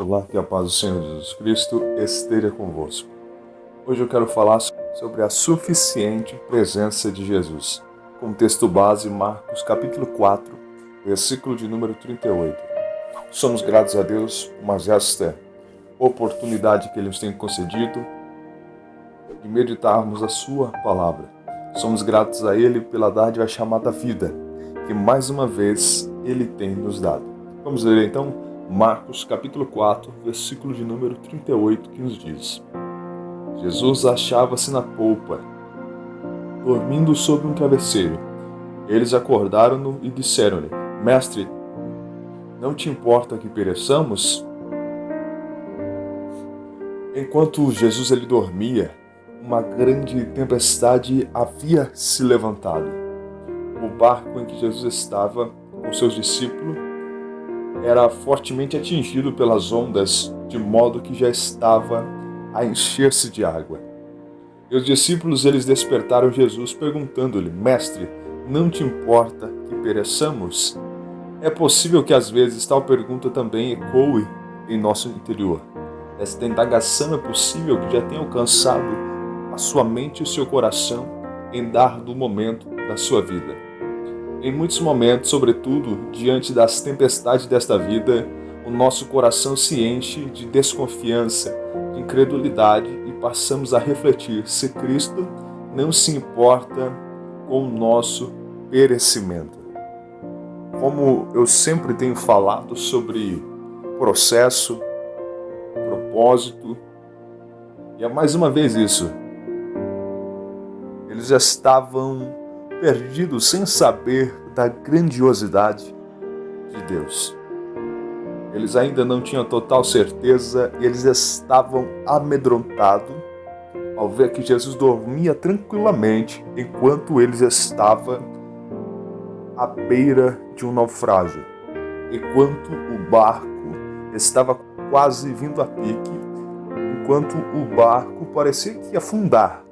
Olá, que a paz do Senhor Jesus Cristo esteja convosco. Hoje eu quero falar sobre a suficiente presença de Jesus, com o texto base Marcos capítulo 4, versículo de número 38. Somos gratos a Deus por mais esta oportunidade que Ele nos tem concedido de meditarmos a Sua palavra. Somos gratos a Ele pela dádiva chamada vida, que mais uma vez Ele tem nos dado. Vamos ler então Marcos capítulo 4, versículo de número 38, que nos diz: Jesus achava-se na polpa, dormindo sobre um travesseiro. Eles acordaram-no e disseram-lhe: Mestre, não te importa que pereçamos? Enquanto Jesus ele dormia, uma grande tempestade havia se levantado. O barco em que Jesus estava com seus discípulos era fortemente atingido pelas ondas, de modo que já estava a encher-se de água. E os discípulos eles despertaram Jesus perguntando-lhe: Mestre, não te importa que pereçamos? É possível que às vezes tal pergunta também ecoe em nosso interior. Esta indagação é possível que já tenha alcançado a sua mente e o seu coração em dado momento da sua vida. Em muitos momentos, sobretudo diante das tempestades desta vida, o nosso coração se enche de desconfiança, de incredulidade e passamos a refletir se Cristo não se importa com o nosso perecimento. Como eu sempre tenho falado sobre processo, propósito, e é mais uma vez isso. Eles estavam perdidos sem saber da grandiosidade de Deus. Eles ainda não tinham total certeza e eles estavam amedrontados ao ver que Jesus dormia tranquilamente enquanto eles estavam à beira de um naufrágio, enquanto o barco estava quase vindo a pique, enquanto o barco parecia que ia afundar.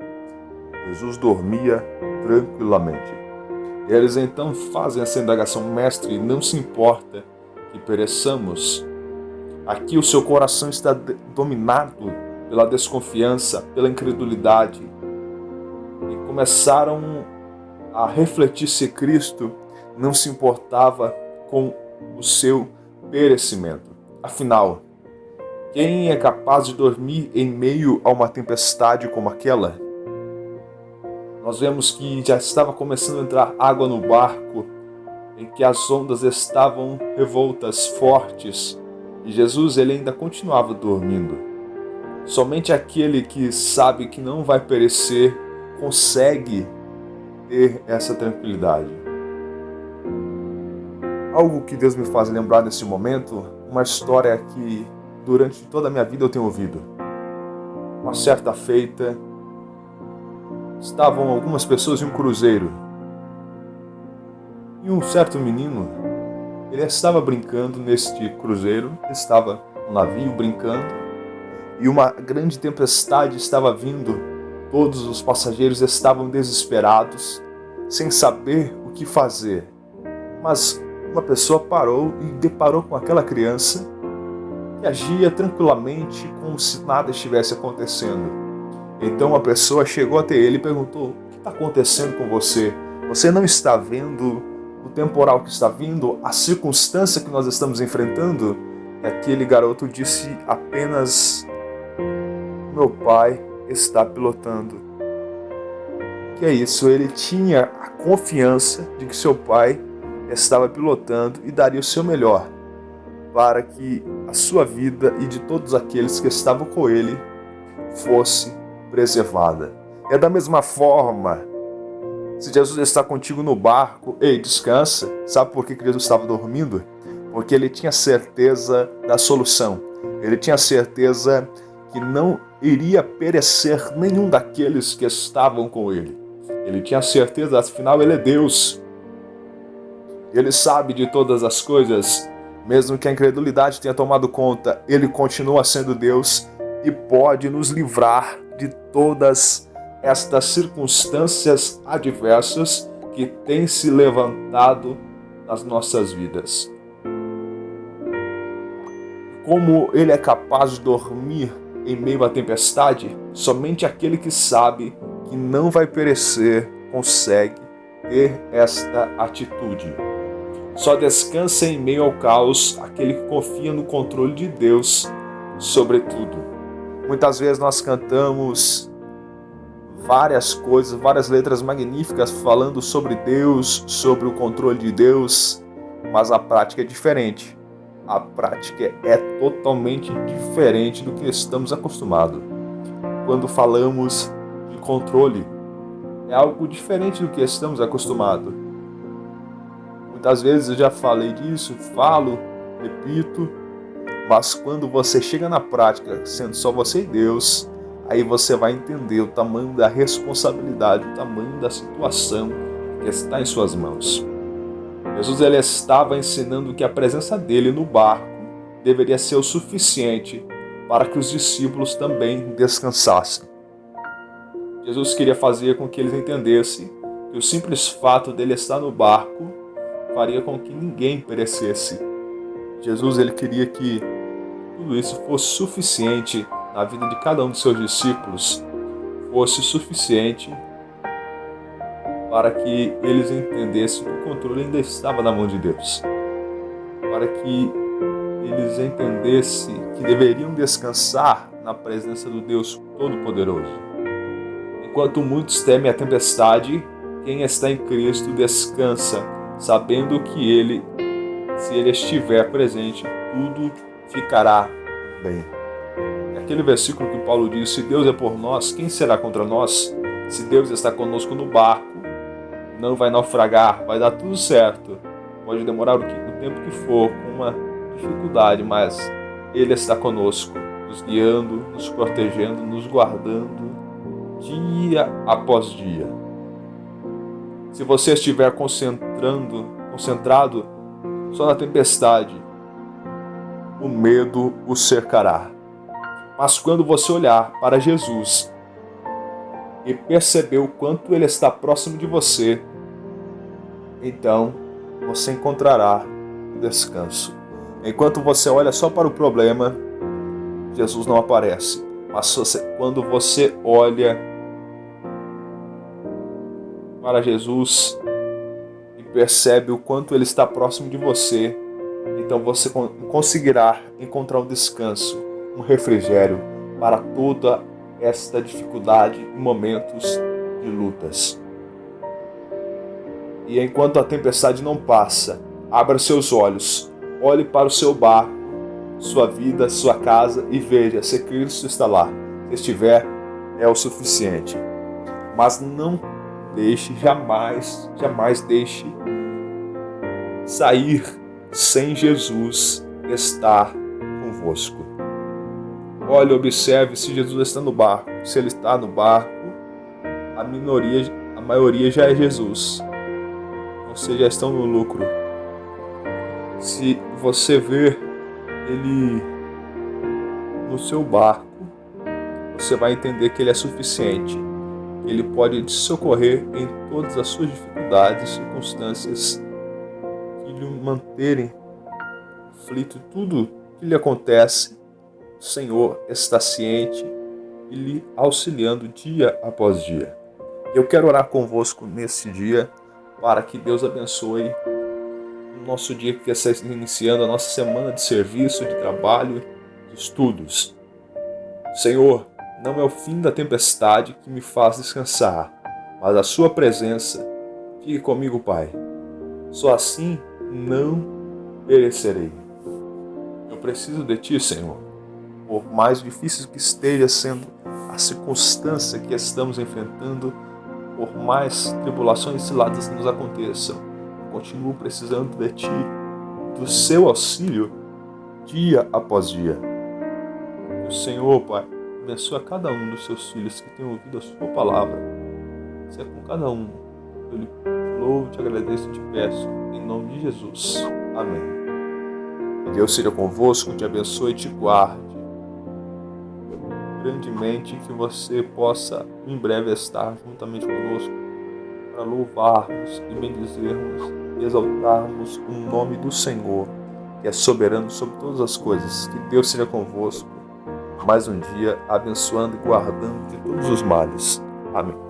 Jesus dormia tranquilamente. Eles então fazem essa indagação: Mestre, não se importa que pereçamos? Aqui o seu coração está dominado pela desconfiança, pela incredulidade. E começaram a refletir se Cristo não se importava com o seu perecimento. Afinal, quem é capaz de dormir em meio a uma tempestade como aquela? Nós vemos que já estava começando a entrar água no barco, em que as ondas estavam revoltas, fortes, e Jesus ele ainda continuava dormindo. Somente aquele que sabe que não vai perecer consegue ter essa tranquilidade. Algo que Deus me faz lembrar nesse momento, uma história que durante toda a minha vida eu tenho ouvido. Uma certa feita, estavam algumas pessoas em um cruzeiro. E um certo menino, ele estava brincando neste cruzeiro, estava no navio brincando, e uma grande tempestade estava vindo. Todos os passageiros estavam desesperados, sem saber o que fazer. Mas uma pessoa parou e deparou com aquela criança que agia tranquilamente como se nada estivesse acontecendo. Então a pessoa chegou até ele e perguntou: o que está acontecendo com você? Você não está vendo o temporal que está vindo? A circunstância que nós estamos enfrentando? E aquele garoto disse apenas: meu pai está pilotando. Que é isso? Ele tinha a confiança de que seu pai estava pilotando e daria o seu melhor para que a sua vida e de todos aqueles que estavam com ele fosse preservada. É da mesma forma, se Jesus está contigo no barco, ei, descansa. Sabe por que Jesus estava dormindo? Porque ele tinha certeza da solução. Ele tinha certeza que não iria perecer nenhum daqueles que estavam com ele. Ele tinha certeza, afinal ele é Deus. Ele sabe de todas as coisas. Mesmo que a incredulidade tenha tomado conta, ele continua sendo Deus e pode nos livrar de todas estas circunstâncias adversas que têm se levantado nas nossas vidas. como ele é capaz de dormir em meio à tempestade? Somente aquele que sabe que não vai perecer consegue ter esta atitude. Só descansa em meio ao caos aquele que confia no controle de Deus sobre tudo. Muitas vezes nós cantamos várias coisas, várias letras magníficas falando sobre Deus, sobre o controle de Deus, mas a prática é diferente. A prática é totalmente diferente do que estamos acostumados. Quando falamos de controle, é algo diferente do que estamos acostumados. Muitas vezes eu já falei disso, falo, repito, mas quando você chega na prática, sendo só você e Deus, aí você vai entender o tamanho da responsabilidade, o tamanho da situação que está em suas mãos. Jesus ele estava ensinando que a presença dele no barco deveria ser o suficiente para que os discípulos também descansassem. Jesus queria fazer com que eles entendessem que o simples fato dele estar no barco faria com que ninguém perecesse. Jesus ele queria que tudo isso fosse suficiente na vida de cada um de seus discípulos, fosse suficiente para que eles entendessem que o controle ainda estava na mão de Deus, para que eles entendessem que deveriam descansar na presença do Deus Todo-Poderoso. Enquanto muitos temem a tempestade, quem está em Cristo descansa, sabendo que Ele, se Ele estiver presente, tudo ficará bem. Aquele versículo que Paulo diz: se Deus é por nós, quem será contra nós? Se Deus está conosco no barco, não vai naufragar, vai dar tudo certo. Pode demorar o tempo que for, com uma dificuldade, mas Ele está conosco, nos guiando, nos protegendo, nos guardando, dia após dia. Se você estiver concentrado só na tempestade, o medo o cercará. Mas quando você olhar para Jesus e perceber o quanto Ele está próximo de você, então você encontrará o descanso. Enquanto você olha só para o problema, Jesus não aparece. Mas quando você olha para Jesus e percebe o quanto Ele está próximo de você, então você conseguirá encontrar um descanso, um refrigério para toda esta dificuldade em momentos de lutas. E enquanto a tempestade não passa, abra seus olhos, olhe para o seu barco, sua vida, sua casa e veja se Cristo está lá. Se estiver, é o suficiente. Mas não deixe, jamais deixe sair sem Jesus estar convosco. Olhe, observe se Jesus está no barco. Se Ele está no barco, a maioria já é Jesus. Vocês já estão no lucro. Se você vê Ele no seu barco, você vai entender que Ele é suficiente. Ele pode te socorrer em todas as suas dificuldades e circunstâncias que lhe manterem aflito. Tudo que lhe acontece, o Senhor está ciente e lhe auxiliando dia após dia. Eu quero orar convosco nesse dia para que Deus abençoe o nosso dia que está iniciando, a nossa semana de serviço, de trabalho, de estudos. Senhor, não é o fim da tempestade que me faz descansar, mas a sua presença. Fique comigo, Pai. Só assim não perecerei. Eu preciso de Ti, Senhor. Por mais difícil que esteja sendo a circunstância que estamos enfrentando, por mais tribulações e ciladas que nos aconteçam, eu continuo precisando de Ti, do Seu auxílio, dia após dia. Que o Senhor, Pai, abençoa cada um dos Seus filhos que têm ouvido a Sua palavra. Se é com cada um, eu lhe louvo, te agradeço e te peço, em nome de Jesus. Amém. Que Deus seja convosco, te abençoe e te guarde grandemente, que você possa em breve estar juntamente conosco para louvarmos e bendizermos e exaltarmos o nome do Senhor que é soberano sobre todas as coisas. Que Deus seja convosco mais um dia, abençoando e guardando de todos os males. Amém.